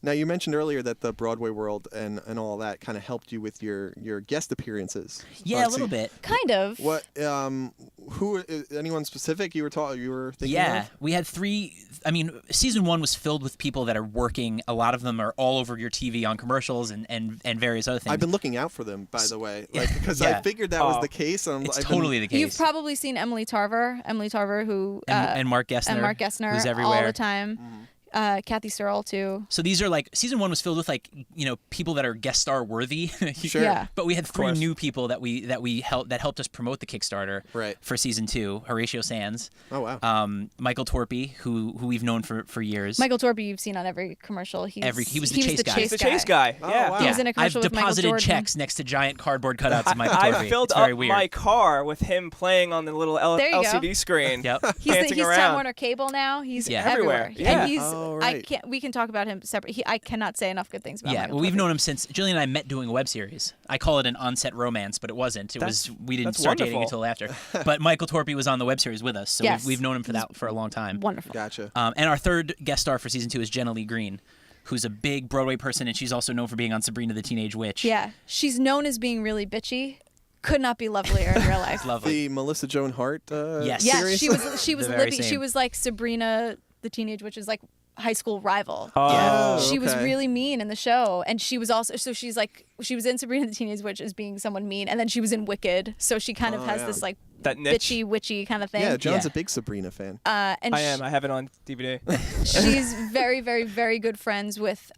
Now, you mentioned earlier that the Broadway world and all that kind of helped you with your guest appearances. Yeah, a little bit. Kind of. What? Who? Anyone specific you were thinking of? We had 3. I mean, season 1 was filled with people that are working. A lot of them are all over your TV on commercials and various other things. I've been looking out for them, by the way, because I figured that was the case. It's totally the case. You've probably seen Emily Tarver, who and Mark Gessner, who's everywhere all the time. Kathy Searle too. So these are season 1 was filled with people that are guest star worthy. Sure. Yeah. But we had 3 new people that helped us promote the Kickstarter for season 2. Horatio Sands. Oh wow. Michael Torpy, who we've known for years. Michael Torpy you've seen on every commercial. He was the chase guy. He's the chase guy. Oh, Yeah. wow. He was in a commercial I've with Michael deposited Jordan. checks next to giant cardboard cutouts of Michael Torpy. I filled it's very up weird. my car with him playing on the little There you go. LCD screen. Yep. He's dancing Time around. Warner Cable now. He's everywhere. everywhere. Yeah. And he's right. we can talk about him separate. I cannot say enough good things about Yeah, Michael well, we've Torpy. known him since Jillian and I met doing a web series. I call it an on-set romance, but it wasn't. We didn't that's start dating wonderful. until after. But Michael Torpy was on the web series with us, so Yes. we've known him for a long time. Wonderful. Gotcha. And our 3rd guest star for season 2 is Jenna Lee Green, who's a big Broadway person, and she's also known for being on Sabrina the Teenage Witch. Yeah, she's known as being really bitchy. Could not be lovelier in real life. Lovely. The Melissa Joan Hart Yes. Yes, series? she was The very Libby. same. She was like Sabrina the Teenage Witch, is like high school rival. Oh, She was okay. really mean in the show, and she was also she was in Sabrina the Teenage Witch as being someone mean, and then she was in Wicked, so she kind of has this like That niche. bitchy witchy kind of thing. Yeah, John's Yeah. a big Sabrina fan. And I am. I have it on DVD. she's very, very, very good friends with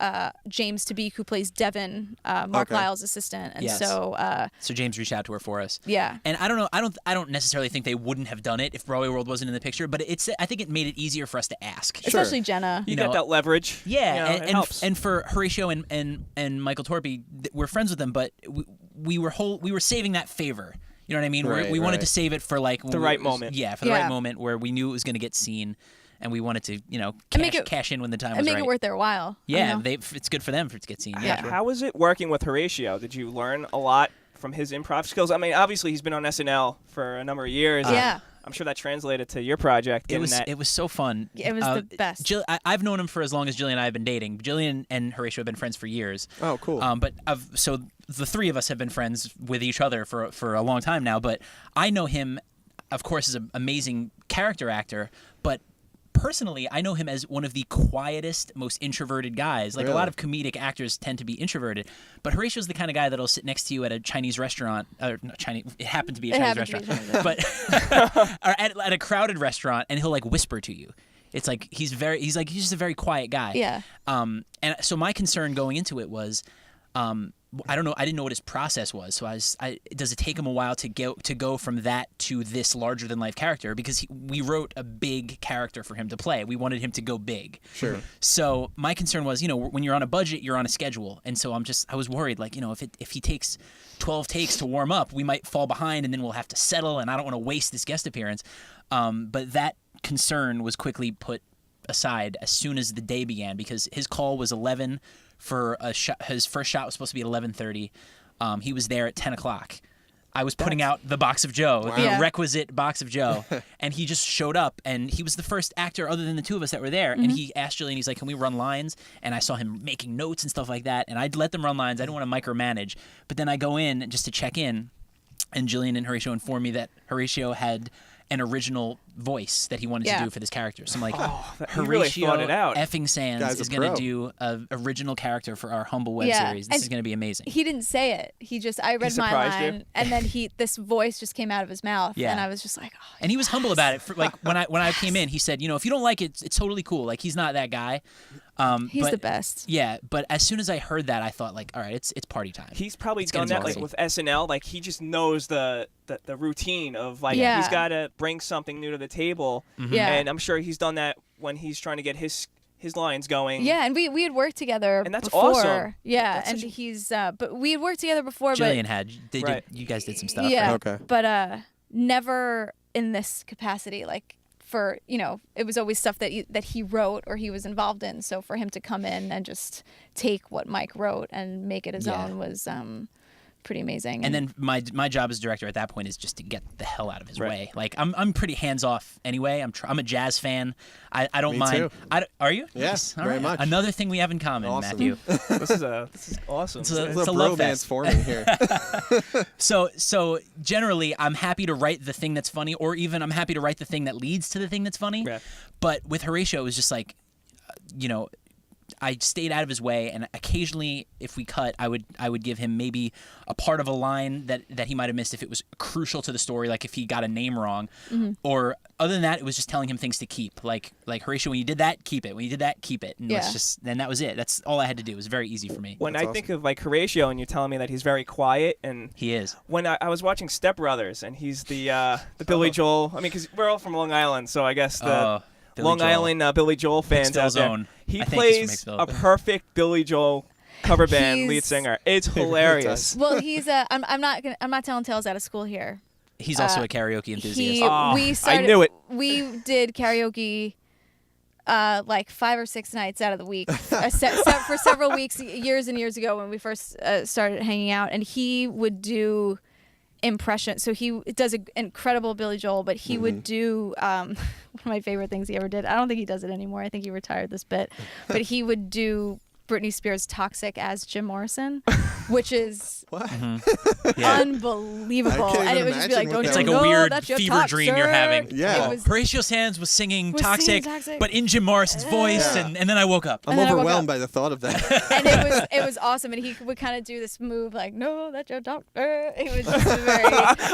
James Tabik, who plays Devin, Mark Okay. Lyle's assistant, and Yes. So James reached out to her for us. yeah. And I don't know. I don't necessarily think they wouldn't have done it if Broadway World wasn't in the picture. But I think it made it easier for us to ask. Especially Jenna. You know, got that leverage. Yeah, You know, it and helps. and for Horatio and Michael Torpy, we're friends with them, but we were saving that favor. You know what I mean? Right, we wanted right. to save it for like The right moment. Yeah, for the Yeah. right moment where we knew it was going to get seen, and we wanted to And make it- cash in when the time And was make right. it worth their while. Yeah, you know? it's good for them for it to get seen. Yeah. How was it working with Horatio? Did you learn a lot from his improv skills? I mean, obviously he's been on SNL for a number of years. Yeah. I'm sure that translated to your project. It was that. it was so fun. It was the best. I've known him for as long as Jillian and I have been dating. Jillian and Horatio have been friends for years. Oh, cool. So the 3 of us have been friends with each other for a long time now. But I know him, of course, as an amazing character actor. But personally, I know him as one of the quietest, most introverted guys. Like a lot of comedic actors tend to be introverted, but Horatio's the kind of guy that'll sit next to you at a Chinese restaurant. Not Chinese. It happened to be a Chinese restaurant, but or at a crowded restaurant, and he'll like whisper to you. It's like he's just a very quiet guy. Yeah. And so my concern going into it was, I don't know. I didn't know what his process was. So does it take him a while to go from that to this larger than life character? Because we wrote a big character for him to play. We wanted him to go big. Sure. So my concern was, when you're on a budget, you're on a schedule, and so I was worried, like, if he takes 12 takes to warm up, we might fall behind, and then we'll have to settle, and I don't want to waste this guest appearance. But that concern was quickly put aside as soon as the day began, because his call was 11 for a shot. His first shot was supposed to be at 11:30. He was there at 10 o'clock. I was putting out the box of Joe, the requisite box of Joe, and he just showed up, and he was the first actor other than the 2 of us that were there, and he asked Jillian, he's like, can we run lines? And I saw him making notes and stuff like that, and I'd let them run lines. I didn't want to micromanage, but then I go in just to check in, and Jillian and Horatio informed me that Horatio had an original voice that he wanted to do for this character. So I'm like, he really Horatio thought it out. effing Sands Guy's a is going to pro. do an original character for our humble web series. This And is going to be amazing. He didn't say it. I read my surprised you? line, and then this voice just came out of his mouth, Yeah. and I was just like, oh, And he was humble about it. Like when I came in, he said, if you don't like it, it's totally cool. Like, he's not that guy. he's but- the best. Yeah, but as soon as I heard that, I thought, like, all right, it's party time. He's probably It's done gonna that be like crazy. with SNL. Like he just knows the routine of like Yeah. he's got to bring something new to the table. Yeah. And I'm sure he's done that when he's trying to get his lines going. Yeah, and we had worked together And that's before. awesome. Yeah, That's and such a- he's but we had worked together before, Jillian had. Right. You guys did some stuff. yeah, right? Okay. but never in this capacity. Like for it was always stuff that he wrote or he was involved in. So for him to come in and just take what Mike wrote and make it his Yeah. own was pretty amazing. And then my job as director at that point is just to get the hell out of his Right. way. Like I'm pretty hands off anyway. I'm a jazz fan. I don't Me mind. too. Are you? Yeah, Nice. All very right. much. Another thing we have in common, Awesome. Matthew. This is awesome. It's a There's a love bromance fest. forming here. So generally, I'm happy to write the thing that's funny, or even I'm happy to write the thing that leads to the thing that's funny. Yeah. But with Horatio, it was just like, I stayed out of his way, and occasionally, if we cut, I would give him maybe a part of a line that he might have missed if it was crucial to the story, like if he got a name wrong, or other than that, it was just telling him things to keep, like Horatio, when you did that, keep it. When you did that, keep it. And that was it. That's all I had to do. It was very easy for me. When That's I think of like Horatio, and you're telling me that he's very quiet, and He is. when I was watching Step Brothers, and he's the Billy Joel. I mean, because we're all from Long Island, so I guess the Billy Long Joel. Island Billy Joel fans Hicksville out there. zone. He I think he's from plays Hicksville. a perfect Billy Joel cover band lead He's- singer. It's hilarious. well, he's I'm not telling tales out of school here. He's also a karaoke enthusiast. He Oh, we I started. knew it. We did karaoke. Like 5 or 6 nights out of the week, for several weeks, years and years ago when we first started hanging out, and he would do impressions. So he does an incredible Billy Joel, but he would do one of my favorite things he ever did. I don't think he does it anymore. I think he retired this bit, but he would do Britney Spears' "Toxic" as Jim Morrison, which is What? Yeah. unbelievable. I can't And it even would just be imagine like, what "Don't It's you like a know weird that's your fever dream you're having. toxic?" Yeah. It was, Horatio Sands was singing Was singing Toxic, Toxic. but in Jim Morrison's voice, Yeah. and then I woke up. I'm And then I woke overwhelmed up. by the thought of that. and it was awesome. And he would kind of do this move like, "No, that's your doctor." It was just very.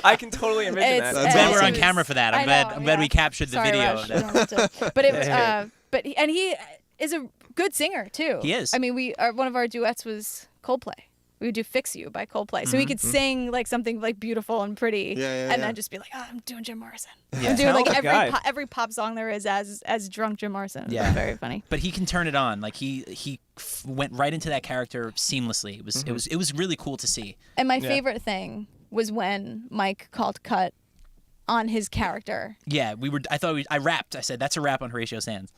I can totally envision It's- that. I'm That's glad we're awesome. on camera for that. I'm I glad. know, I'm glad we yeah. captured the Sorry, video. Rush, of you that. don't have to. But it was, he is a good singer too. He is. I mean, one of our duets was Coldplay. We would do "Fix You" by Coldplay, so he could sing like something like beautiful and pretty, Yeah, and yeah. then just be like, "Oh, I'm doing Jim Morrison." Yeah. I'm doing like Talented guy. every pop song there is as drunk Jim Morrison. It was Yeah. very funny. But he can turn it on. Like he went right into that character seamlessly. It was really cool to see. And my Yeah. favorite thing was when Mike called cut on his character, Yeah, I rapped. I said that's a rap on Horatio Sands.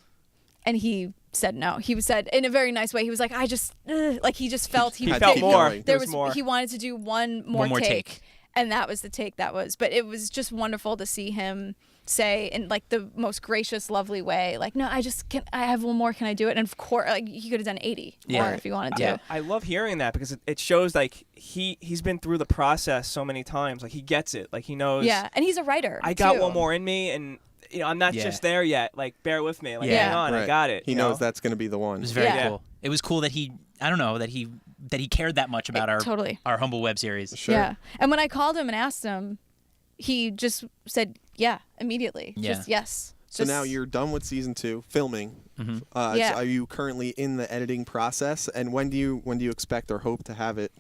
and he said no. He said in a very nice way. He was like, "I just like he just felt He had felt to keep more. going. there was was more. he wanted to do one more take, and that was the take that was. But it was just wonderful to see him say in like the most gracious, lovely way, like, "No, I have one more. Can I do it?" And of course, like he could have done 80 Yeah. more if he wanted to. Yeah. I love hearing that because it shows like he's been through the process so many times. Like he gets it. Like he knows. Yeah, and he's a writer. I got too. one more in me, and I'm not Yeah. just there yet. Like bear with me. Like Yeah. hang on, I Right. got it. He you knows know? that's going to be the one. It was very Yeah. cool. It was cool that he cared that much about Totally. our humble web series. Sure. Yeah, and when I called him and asked him, he just said, "Yeah," immediately. Yeah. Just yes. So Just- now you're done with season 2 filming. Mhm. Yeah. So are you currently in the editing process? And when do you expect or hope to have it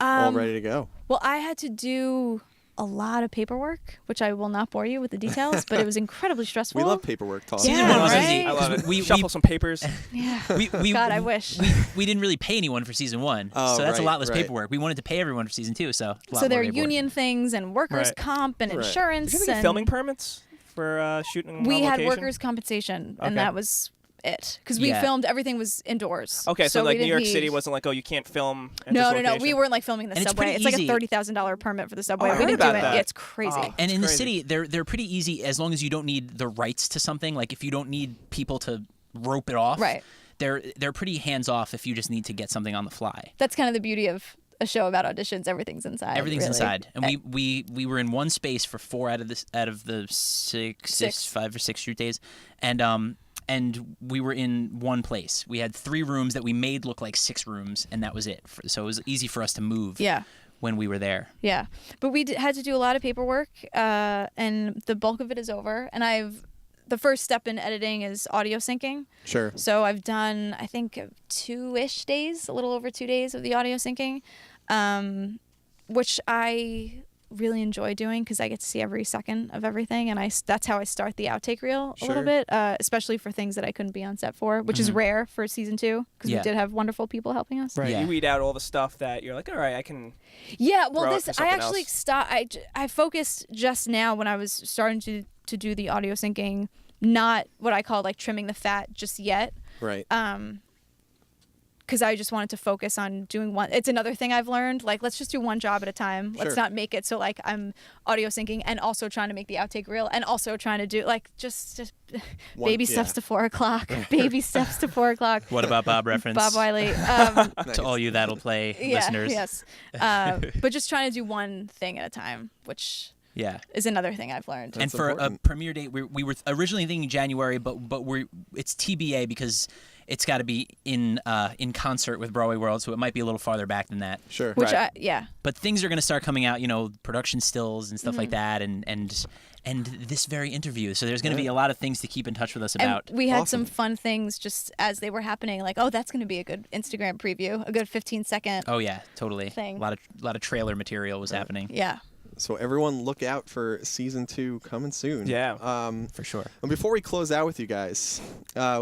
all ready to go? Well, I had to do a lot of paperwork, which I will not bore you with the details, but it was incredibly stressful. We love paperwork talk. Season Yeah, one was right? easy. I love it. We- Shuffle some papers. Yeah. We God, I wish. we didn't really pay anyone for season 1, Oh, so that's a right, lot less right. paperwork. We wanted to pay everyone for season 2, so a lot So more there are paperwork. union things and workers' Right. comp and Right. insurance. Did you get and filming permits for shooting? we on had location? workers' compensation, and Okay. that was it. Because we Yeah. filmed, everything was indoors. Okay, so we like New didn't York need- City wasn't like, oh, you can't film. At No, this no, no. We location? weren't like filming the And it's subway. pretty It's like a easy. $30,000 permit for the subway. I we heard didn't do about it. that. Yeah, it's crazy. Oh. And It's in the crazy. city, they're pretty easy as long as you don't need the rights to something. Like if you don't need people to rope it off, Right. They're pretty hands off if you just need to get something on the fly. That's kind of the beauty of a show about auditions. Everything's inside. Everything's really. inside, and we were in one space for 4 out of the Six. 5 or 6 shoot days, and we were in one place. We had 3 rooms that we made look like 6 rooms, and that was it. So it was easy for us to move. Yeah. When we were there. Yeah, but we had to do a lot of paperwork, and the bulk of it is over. And the first step in editing is audio syncing. Sure. So I've done, I think, 2-ish days, a little over 2 days of the audio syncing, which I really enjoy doing because I get to see every second of everything, and that's how I start the outtake reel a little Sure. bit, especially for things that I couldn't be on set for, which is rare for season 2 because Yeah. we did have wonderful people helping us. Right. Yeah. You weed out all the stuff that you're like, all right, I can. Yeah, well, throw it this to I something actually else. stopped. I focused just now when I was starting to do the audio syncing, not what I call like trimming the fat just yet, Right. because I just wanted to focus on doing one. It's another thing I've learned. Like, let's just do one job at a time. Let's Sure. not make it so like I'm audio syncing and also trying to make the outtake reel and also trying to do like just One- baby yeah. steps to 4 o'clock. Baby steps to 4 o'clock. What about Bob reference? Bob Wiley. To all you That'll Play Yeah, listeners. yes. But just trying to do one thing at a time, which Yeah. is another thing I've learned. And That's for important. a premiere date, we were originally thinking January, but it's TBA because it's got to be in concert with Broadway World, so it might be a little farther back than that. Sure. Which Right. yeah. But things are going to start coming out, production stills and stuff Mm-hmm. like that, and this very interview. So there's going to be a lot of things to keep in touch with us about. And we had Awesome. some fun things just as they were happening. Like, oh, that's going to be a good Instagram preview, a good 15-second. Oh yeah, totally. Thing. A lot of trailer material was happening. Yeah. So everyone look out for season 2 coming soon. Yeah. For sure. And before we close out with you guys,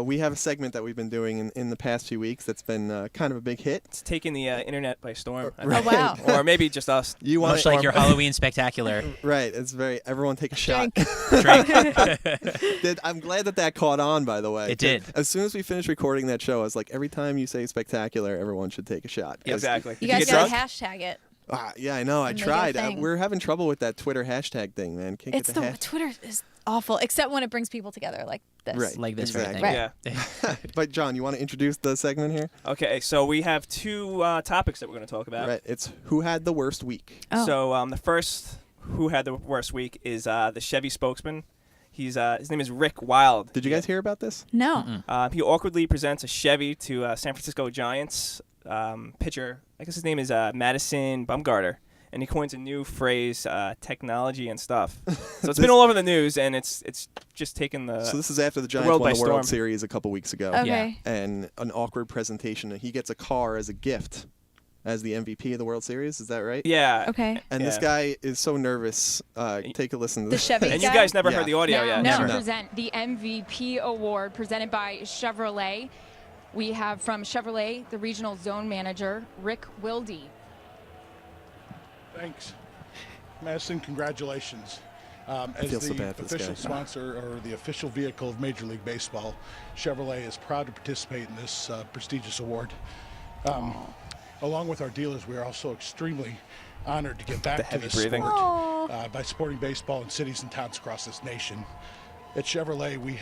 we have a segment that we've been doing in the past few weeks that's been kind of a big hit. It's taking the internet by storm. I Oh, think. wow. Or maybe just us. You want Much like your Halloween spectacular. Right. It's very everyone take a shot. Drink. Drink. I'm glad that caught on, by the way. It did. As soon as we finished recording that show, I was like, every time you say spectacular, everyone should take a shot. 'Cause- Exactly. You Did guys get got to drunk? hashtag it. Yeah, I know. I Make it a tried. thing. We're having trouble with that Twitter hashtag thing, man. Can't It's get the the hash. Twitter is awful, except when it brings people together like this. Right. Like this Exactly. right thing. Right. Yeah. But John, you want to introduce the segment here? Okay, so we have two topics that we're going to talk about. Right. It's who had the worst week. Oh. So the first who had the worst week is the Chevy spokesman. His name is Rick Wild. Did you guys hear about this? No. He awkwardly presents a Chevy to San Francisco Giants pitcher. I guess his name is Madison Bumgarner, and he coins a new phrase, technology and stuff. So it's been all over the news, and it's just taken the. So this is after the Giants world won by the World storm. Series a couple weeks ago. Okay. And an awkward presentation. He gets a car as a gift as the MVP of the World Series. Is that right? Yeah. Okay. And this Yeah. guy is so nervous. Take a listen to The this. Chevy And you guy? guys never Yeah. heard the audio Now yet. No. to No. present the MVP award presented by Chevrolet. We have from Chevrolet the regional zone manager, Rick Wilde. Thanks. Madison, congratulations. As feel so the bad for this official guy. sponsor or the official vehicle of Major League Baseball, Chevrolet is proud to participate in this prestigious award. Along with our dealers, we are also extremely honored to give back to heavy this breathing. sport by supporting baseball in cities and towns across this nation. At Chevrolet, we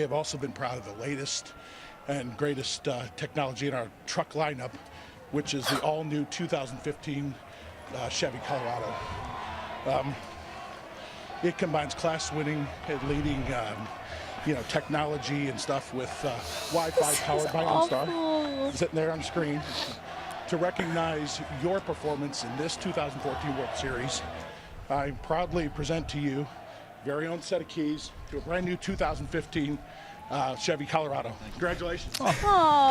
have also been proud of the latest and greatest technology in our truck lineup, which is the all-new 2015 Chevy Colorado. It combines class-winning and leading, technology and stuff with Wi-Fi powered by OnStar. Sitting there on the screen to recognize your performance in this 2014 World Series. I proudly present to you very own set of keys to a brand new 2015 Chevy Colorado. Congratulations. Oh, he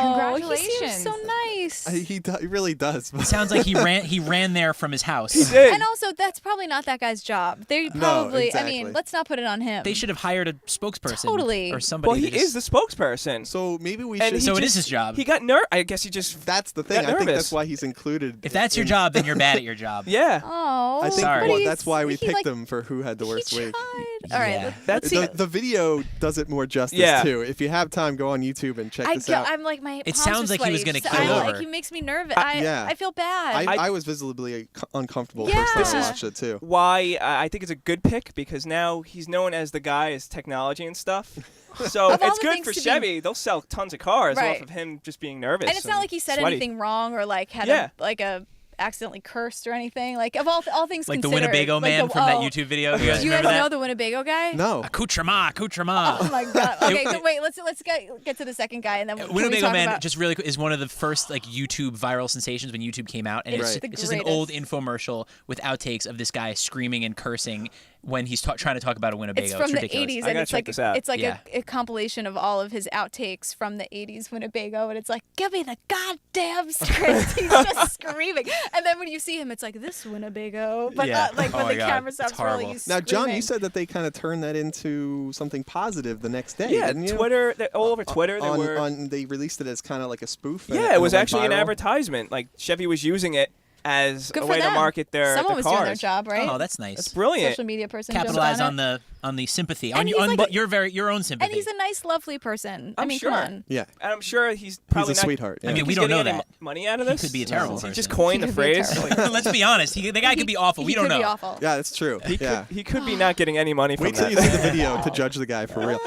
Congratulations. seems so nice. He really does. Sounds like he ran there from his house. Did. And also, that's probably not that guy's job. They No, probably, I exactly. mean, let's not put it on him. They should have hired a spokesperson. Totally. Or somebody. Well, he to just- is the spokesperson. So maybe we And should. So it is his job. He got nervous. I guess he just. That's the thing. got I think nervous. that's why he's included. If that's your in- job, then you're bad at your job. Yeah. Oh, I think Sorry. but that's why we he, picked like, him for who had the worst he week. tried. All right, Yeah. let's That's see. The video does it more justice Yeah. too. If you have time, go on YouTube and check this out. I'm like my. It palms sounds are like he was sweaty. gonna I, keel like, over. he makes me nervous. yeah. I feel bad. I was visibly uncomfortable Yeah. first time This I is- watched it too. Why I think it's a good pick because now he's known as the guy as technology and stuff. So Of all it's the good things for to be- Chevy. They'll sell tons of cars Right. off of him just being nervous. and it's not like he said sweaty. anything wrong or like had Yeah. a accidentally cursed or anything. Like of all things Like the considered, Winnebago like man the- from that oh. YouTube video. You guys Do you guys remember know that? the Winnebago guy? No. Accoutrement. Oh my god. Okay, so wait. Let's get to the second guy and then can we Winnebago talk Man about just really quick is one of the first like YouTube viral sensations when YouTube came out, and It's it's, the it's just an old infomercial with outtakes of this guy screaming and cursing when he's trying to talk about a Winnebago. It's from the ridiculous. 80s, I and gotta it's check like this out. it's like Yeah. a compilation of all of his outtakes from the 80s Winnebago, and it's like, give me the goddamn script. He's just screaming, and then when you see him, it's like this Winnebago, but Yeah. not like Oh when my the God. camera It's stops rolling. horrible. He's Now, John, you screaming. said that they kind of turned that into something positive the next day, Yeah, didn't you? Twitter. All over Twitter, there on, were. They released it as kind of like a spoof. and Yeah, it was went actually an viral. advertisement. Like Chevy was using it as Good a for way to them. market their Someone their was cars. doing their job, right? Oh, that's nice. That's brilliant. Social media person jumped Capitalize on on it. the sympathy, And on he's like- but your own sympathy. And he's a nice, lovely person. I I'm mean, sure. come on. Yeah. And I'm sure he's probably He's a not. sweetheart. I Yeah. mean, we He's don't know getting any that. money out of He this. could be a terrible He person. just coined He the could be a phrase. terrible Like, Let's be honest. The guy could be awful. We don't He could know. be awful. Yeah, that's true. Yeah. he could be not getting any money from Wait till that. you see the video to judge the guy for real.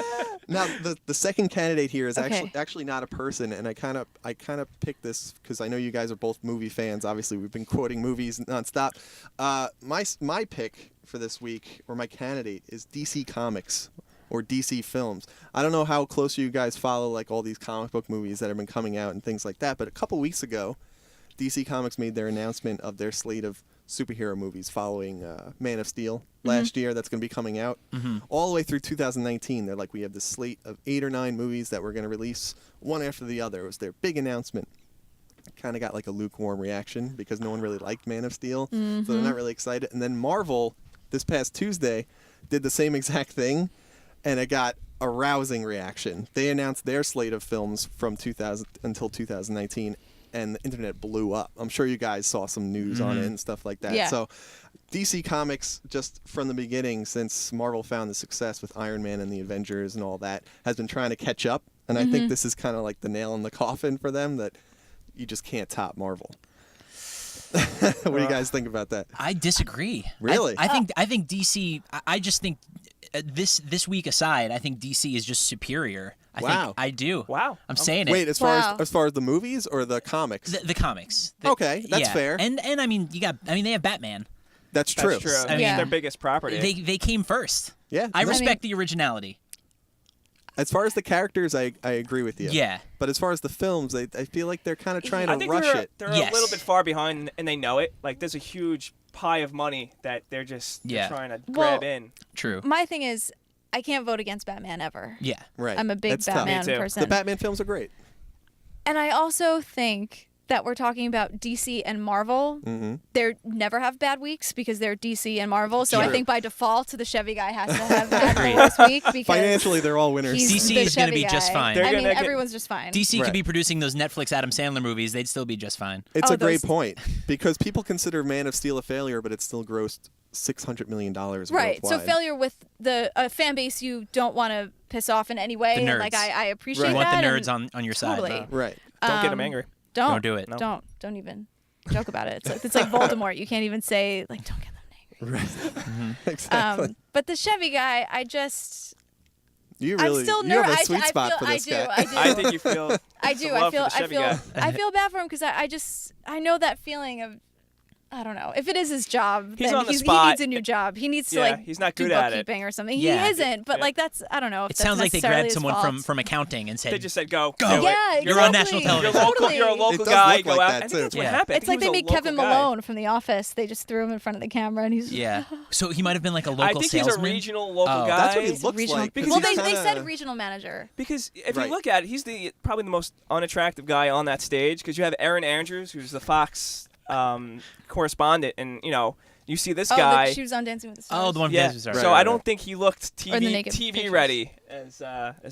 Now, the second candidate here is Okay. actually not a person, and I kind of picked this because I know you guys are both movie fans. Obviously, we've been quoting movies nonstop. My pick for this week, or my candidate, is DC Comics or DC Films. I don't know how close you guys follow like all these comic book movies that have been coming out and things like that, but a couple weeks ago, DC Comics made their announcement of their slate of superhero movies following Man of Steel last year that's going to be coming out all the way through 2019. They're like, we have this slate of 8 or 9 movies that we're going to release one after the other. It was their big announcement. Kind of got like a lukewarm reaction because no one really liked Man of Steel, so they're not really excited. And then Marvel, this past Tuesday, did the same exact thing, and it got a rousing reaction. They announced their slate of films from 2000 until 2019, and the internet blew up. I'm sure you guys saw some news on it and stuff like that. Yeah. So DC Comics, just from the beginning, since Marvel found the success with Iron Man and the Avengers and all that, has been trying to catch up. And I think this is kind of like the nail in the coffin for them, that you just can't top Marvel. What do you guys think about that? I disagree. Really? I think DC. I just think this week aside, I think DC is just superior. Wow. I do. Wow. I'm saying it. Wait, as Wow. far as the movies or the comics? The comics. Okay, that's fair. And I mean, they have Batman. That's true. That's true. I mean- It's their biggest property. They came first. Yeah. I no. respect the originality. As far as the characters, I agree with you. Yeah. But as far as the films, I feel like they're kind of trying I to think rush they're, it. they're Yes. a little bit far behind, and they know it. Like, there's a huge pie of money that they're just Yeah. trying to Well, grab in. True. My thing is, I can't vote against Batman ever. Yeah. Right. I'm a big That's tough. Batman Me too. person. The Batman films are great. And I also think that we're talking about DC and Marvel. They never have bad weeks because they're DC and Marvel. So I True. think by default, the Chevy guy has to have had the worst week because Financially, they're all winners. he's DC the is gonna Chevy be just guy. fine. They're I gonna mean, get- everyone's just fine. DC Right. could be producing those Netflix Adam Sandler movies. They'd still be just fine. It's Oh, a great those- point because people consider Man of Steel a failure, but it still grossed $600 million Right. worldwide. So failure with the fan base you don't want to piss off in any way. The And, nerds. like I appreciate Right. You that. want the nerds and on your totally. side. Right. Don't get them angry. Don't do it. No. Don't even joke about it. It's like Voldemort. You can't even say like don't get them angry. Right. Exactly. But the Chevy guy, I just you really I'm still you have nervous. a sweet spot for this guy. I do. I think you feel. I some do. love for the Chevy guy. I feel bad for him because I know that feeling of. I don't know. If it is his job, He's then on the he spot. needs a new job. He needs to Yeah, like he's not do good at it. bookkeeping or something. Yeah. He isn't, but Yeah. like that's I don't know. If It that's sounds like they necessarily grabbed his someone fault. from accounting and said, They just said go. Go. Do it. Yeah, You're on exactly. national television. You're a It local does guy. look Go like out. that, I think too. that's what Yeah. happened. It's like they made Kevin Malone. Malone from The Office. They just threw him in front of the camera, and he's yeah. So he might have been like a local I think he's a salesman. regional local Oh. guy. That's what he He's a looks regional. like. because Well, he's they said kinda- regional manager. Because if Right. you look at it, he's probably the most unattractive guy on that stage. Because you have Aaron Andrews, who's the Fox correspondent, and you see this Oh, guy. like she was on Dancing with the Stars. Oh, the one. Yeah. Sorry. Right, So right, I don't right. think he looked Or the naked TV pictures. ready, as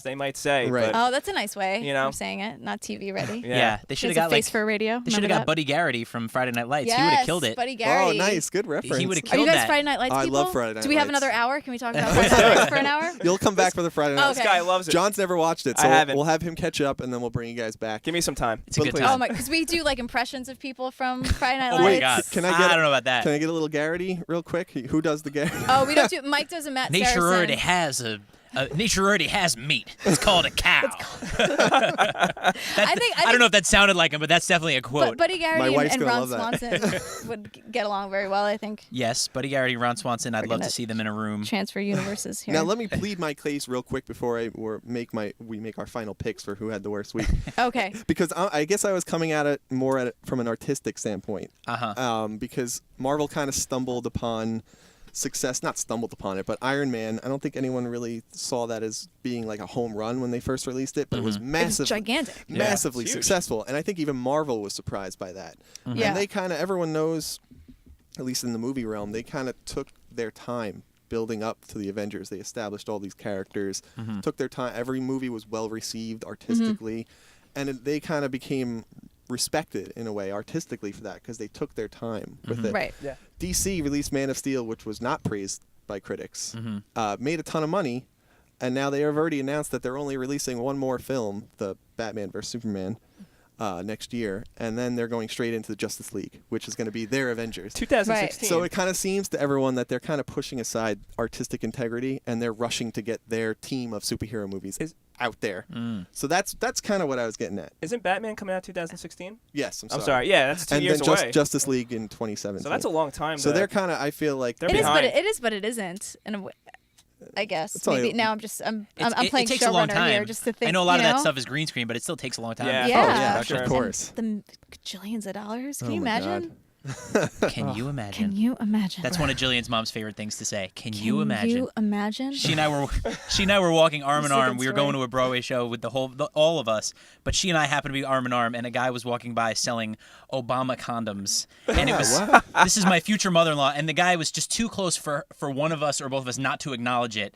they might say. Right. But, Oh, that's a nice way You know? of saying it. Not TV ready. Yeah. They should He have has got a face like for radio. they should have Remember got that? Buddy Garrity from Friday Night Lights. Yes, He would have killed it. Buddy Garrity. Oh, nice. Good reference. He would have Are killed you guys that. Friday Night Lights I people? love Friday Night Do we have Lights. another hour? Can we talk about Friday Night Lights for an hour? You'll come back for the Friday night. Okay. This guy loves it. John's never watched it, so I haven't. we'll have him catch up, and then we'll bring you guys back. Give me some time. It's a good Please. time. Oh my, because we do like impressions of people from Friday Night Oh Lights. my God. Can I get? I don't know about that. Can I get a little Garrity real quick? Who does the Garrity? Oh, we don't do. Mike does a Matt Nature Saracen. already has nature already has meat. It's called a cow. I don't know if that sounded like him, but that's definitely a quote. But Buddy My Garrity wife's and gonna Ron love that. Swanson would get along very well, I think. Yes, Buddy Garrity, Ron Swanson. I'd love to gonna see them in a room. Transfer universes here. Now let me plead my case real quick before we make our final picks for who had the worst week. Okay. Because I guess I was coming at it more from an artistic standpoint. Because Marvel kind of stumbled upon success, not stumbled upon it, but Iron Man, I don't think anyone really saw that as being like a home run when they first released it, but it was It massive, was gigantic. massively It's huge. successful. And I think even Marvel was surprised by that. Yeah. And they kind of, everyone knows, at least in the movie realm, they kind of took their time building up to the Avengers. They established all these characters, took their time. Every movie was well received artistically, and they kind of became respected in a way artistically for that because they took their time with it. Right. Yeah. DC released Man of Steel, which was not praised by critics, made a ton of money, and now they have already announced that they're only releasing one more film, the Batman vs Superman, next year, and then they're going straight into the Justice League, which is going to be their Avengers. 2016. So it kind of seems to everyone that they're kind of pushing aside artistic integrity and they're rushing to get their team of superhero movies out there. So that's kind of what I was getting at. Isn't Batman coming out 2016? Yes, I'm sorry. I'm sorry. Yeah, that's 2 and years then away. Justice League in 2017. So that's a long time. So they're kind of, I feel like They're It is, but behind. it is, but it isn't. In a way, I guess. It's only- Maybe now I'm It playing takes a long showrunner time. here just to think. I know a lot you of that know? stuff is green screen, but it still takes a long time. Yeah. Yeah. Oh, yeah, Sure. of course. The gajillions of dollars. Can Oh you my imagine? Can you imagine? Can you imagine? That's one of Jillian's mom's favorite things to say. Can Can you imagine? you imagine? She and I were walking arm in This is a arm. good We were story. going to a Broadway show with all of us, but she and I happened to be arm in arm, and a guy was walking by selling Obama condoms, and it was this is my future mother-in-law, and the guy was just too close for one of us or both of us not to acknowledge it,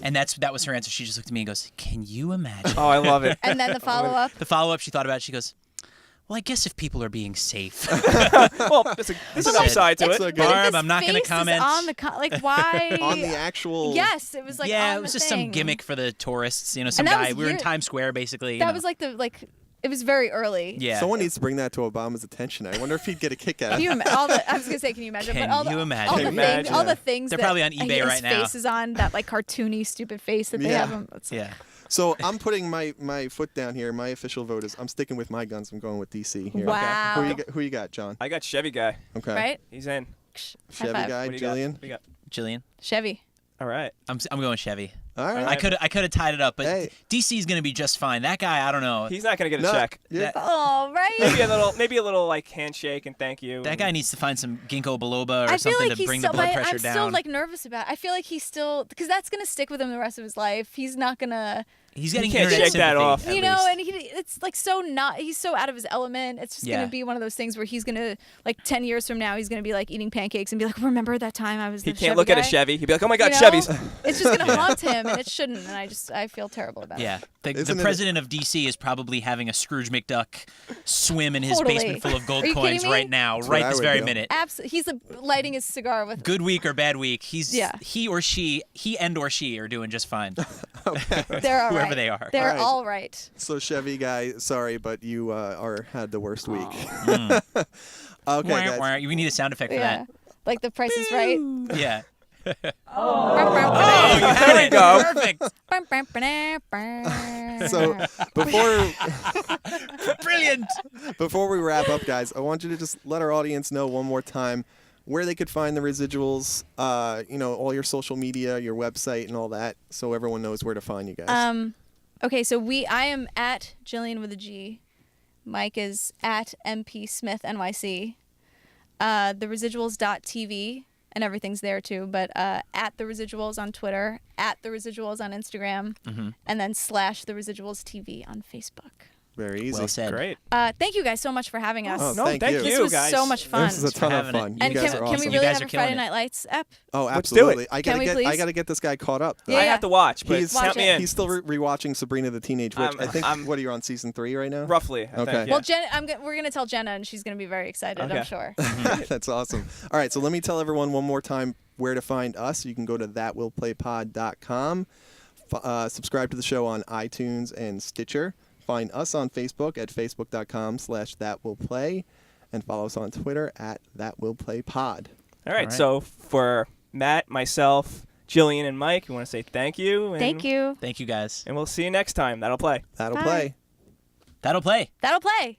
and that was her answer. She just looked at me and goes, "Can you imagine?" Oh, I love it. And then the follow up. The follow-up, she thought about it. She goes, "Well, I guess if people are being safe." Well, there's an upside to It's it. a good- Barb, His I'm not gonna face is comment. on the like why on the actual. Yes, it was like yeah, on it was the just thing. some gimmick for the tourists. You know, some that guy. was We were in year- Times Square, basically. That was like it was very early. yeah. Someone needs to bring that to Obama's attention. I wonder if he'd get a kick out Can of you it. I was gonna say, can you imagine? Can but all you the, imagine? All the, Can you things, imagine? all the things They're that probably on eBay his right now. face is on that like cartoony, stupid face that they Yeah. have him. It's like, Yeah. So I'm putting my foot down here. My official vote is I'm sticking with my guns. I'm going with DC here. Wow. Who you got, John? I got Chevy guy. Okay. Right? He's in. Chevy five. guy, What do you got? Jillian. What do you got? Jillian, Chevy. All right. I'm going Chevy. All right. I could have tied it up, but Hey. DC's gonna be just fine. That guy, I don't know. He's not gonna get a No, check. yeah. Oh, right. Maybe a little like handshake and thank you. That guy needs to find some ginkgo biloba or I feel something like to he's bring still, the blood but pressure I'm down. still like nervous about it. I feel like he's still because that's gonna stick with him the rest of his life. He's not gonna, He's getting can't internet shake that sympathy, off. at you know, least. and it's like he's so out of his element. It's just Yeah. gonna be one of those things where he's gonna like 10 years from now he's gonna be like eating pancakes and be like, remember that time I was. He the can't Chevy look at a guy?" Chevy. He'd be like, "Oh my God, You know? Chevys!" It's just gonna haunt him, and it shouldn't. And I feel terrible about it. Yeah, the Isn't it- president of DC is probably having a Scrooge McDuck swim in his Totally. basement full of gold Are you coins kidding me? right now, That's what right I this would very do. minute. He's lighting his cigar with. Good week or bad week, he or she are doing just fine. They're all Whoever right. they are. They're All right. all right. So Chevy guy, sorry, but you had the worst week. Mm. Okay, Wah, guys. wah. We need a sound effect for Yeah. Like the Price is Right. that. Yeah. Oh, you had it. go. Perfect. So before Brilliant. before we wrap up, guys, I want you to just let our audience know one more time where they could find the residuals. All your social media, your website, and all that, so everyone knows where to find you guys. Okay, so I am at Jillian with a G. Mike is at MP Smith NYC. The Residuals.tv, and everything's there too. But at the Residuals on Twitter, at the Residuals on Instagram, and then / the Residuals TV on Facebook. Very easy. Well said. Great. Thank you guys so much for having us. Oh, No, thank thank you. you. This was guys. so much fun. This is a for ton of having it. fun. You And guys can are we awesome. really guys have are a killing Friday it. Night Lights ep? Oh, Let's do it. absolutely. I Can gotta we get please? this guy caught up. though. Yeah, I have to watch, but He's- count me in. He's still rewatching Sabrina the Teenage Witch. I think I'm- what are you on season 3 right now? Roughly. I Okay. think, Well, yeah. Jen, we're gonna tell Jenna, and she's gonna be very excited. Okay. I'm sure. That's awesome. All right, so let me tell everyone one more time where to find us. You can go to thatwillplaypod.com. Subscribe to the show on iTunes and Stitcher. Find us on Facebook at facebook.com/thatwillplay. And follow us on Twitter at thatwillplaypod. All right. right. So for Matt, myself, Jillian, and Mike, we want to say thank you. And, Thank you. Thank you, guys. And we'll see you next time. That'll play. That'll Bye. play. That'll play. That'll play.